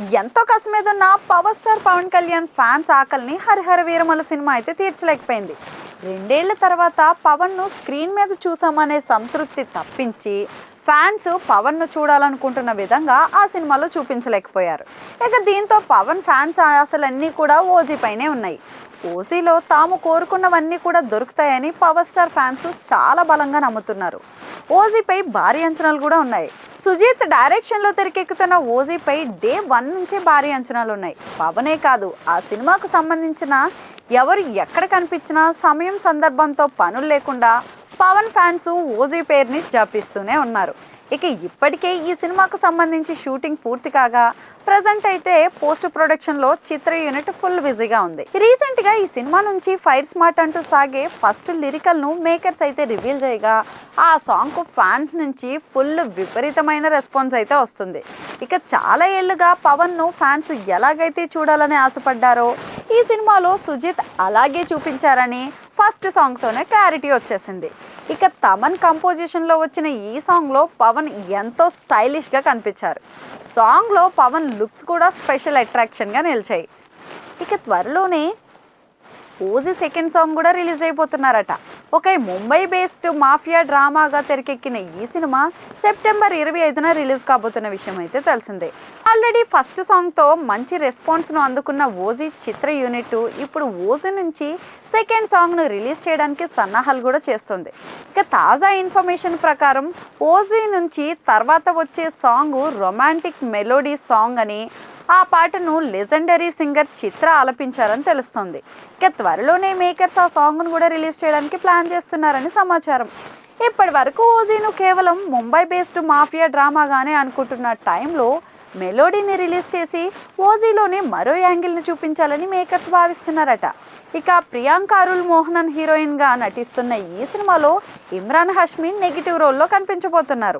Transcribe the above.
ఎంతో కసమేదున్న power star Pawan Kalyan fans ఆకలిని హరిహర వీరమల సినిమా అయితే తీర్చలేకపోయింది. 2 ఏళ్ల తర్వాత పవన్ను స్క్రీన్ మీద చూసామనే సంతృప్తి తప్పించి ఫ్యాన్స్ పవన్ను చూడాలనుకుంటున్న విధంగా ఆ సినిమాలో చూపించలేకపోయారు. ఇక దీంతో పవన్ ఫ్యాన్స్ ఆశలన్నీ కూడా ఓజీ పైనే ఉన్నాయి. ఓజీలో తాము కోరుకున్నవన్నీ కూడా దొరుకుతాయని పవర్ స్టార్ ఫ్యాన్స్ చాలా బలంగా నమ్ముతున్నారు. ఓజీపై భారీ అంచనాలు కూడా ఉన్నాయి. సుజీత్ డైరెక్షన్లో తెరకెక్కుతున్న ఓజీపై డే 1 నుంచే భారీ అంచనాలు ఉన్నాయి. పవనే కాదు, ఆ సినిమాకు సంబంధించిన ఎవరు ఎక్కడ కనిపించినా సమయం సందర్భంతో పనులు లేకుండా పవన్ ఫ్యాన్స్ ఓజీ పేరుని జపిస్తూనే ఉన్నారు. ఇక ఇప్పటికే ఈ సినిమాకు సంబంధించి షూటింగ్ పూర్తి కాగా ప్రజెంట్ అయితే పోస్ట్ ప్రొడక్షన్ లో చిత్ర యూనిట్ ఫుల్ బిజీగా ఉంది. రీసెంట్ గా ఈ సినిమా నుంచి ఫైర్ స్మార్ట్ అంటూ సాగే ఫస్ట్ లిరికల్ ను మేకర్స్ అయితే రివీల్ చేయగా ఆ సాంగ్ కు ఫ్యాన్స్ నుంచి ఫుల్ విపరీతమైన రెస్పాన్స్ అయితే వస్తుంది. ఇక చాలా ఏళ్లుగా పవన్ ను ఫ్యాన్స్ ఎలాగైతే చూడాలని ఆశపడ్డారో ఈ సినిమాలో సుజిత్ అలాగే చూపించారని ఫస్ట్ సాంగ్తోనే క్లారిటీ వచ్చేసింది. ఇక తమన్ కంపోజిషన్లో వచ్చిన ఈ సాంగ్లో పవన్ ఎంతో స్టైలిష్గా కనిపించారు. సాంగ్లో పవన్ లుక్స్ కూడా స్పెషల్ అట్రాక్షన్గా నిలిచాయి. ఇక త్వరలోనే ఓజీ సెకండ్ సాంగ్ కూడా రిలీజ్ అయిపోతున్నారట. ఒక ముంబై బేస్డ్ మాఫియా డ్రామాగా తెరకెక్కిన ఈ సినిమా సెప్టెంబర్ 25న రిలీజ్ కాబోతున్న విషయం అయితే తెలిసిందే. ఆల్రెడీ ఫస్ట్ సాంగ్తో మంచి రెస్పాన్స్ను అందుకున్న ఓజీ చిత్ర యూనిట్ ఇప్పుడు ఓజీ నుంచి సెకండ్ సాంగ్ను రిలీజ్ చేయడానికి సన్నాహాలు కూడా చేస్తుంది. ఇక తాజా ఇన్ఫర్మేషన్ ప్రకారం ఓజీ నుంచి తర్వాత వచ్చే సాంగ్ రొమాంటిక్ మెలోడీ సాంగ్ అని, ఆ పాటను లెజెండరీ సింగర్ చిత్ర ఆలపించారని తెలుస్తుంది. ఇక త్వరలోనే మేకర్స్ ఆ సాంగ్ను కూడా రిలీజ్ చేయడానికి ప్లాన్ చేస్తున్నారని సమాచారం. ఇప్పటి వరకు ఓజీను కేవలం ముంబై బేస్డ్ మాఫియా డ్రామాగానే అనుకుంటున్న టైంలో మెలోడీని రిలీజ్ చేసి ఓజీలోనే మరో యాంగిల్ని చూపించాలని మేకర్స్ భావిస్తున్నారట. ఇక ప్రియాంక అరుల్ మోహనన్ హీరోయిన్గా నటిస్తున్న ఈ సినిమాలో ఇమ్రాన్ హష్మీ నెగిటివ్ రోల్లో కనిపించబోతున్నారు.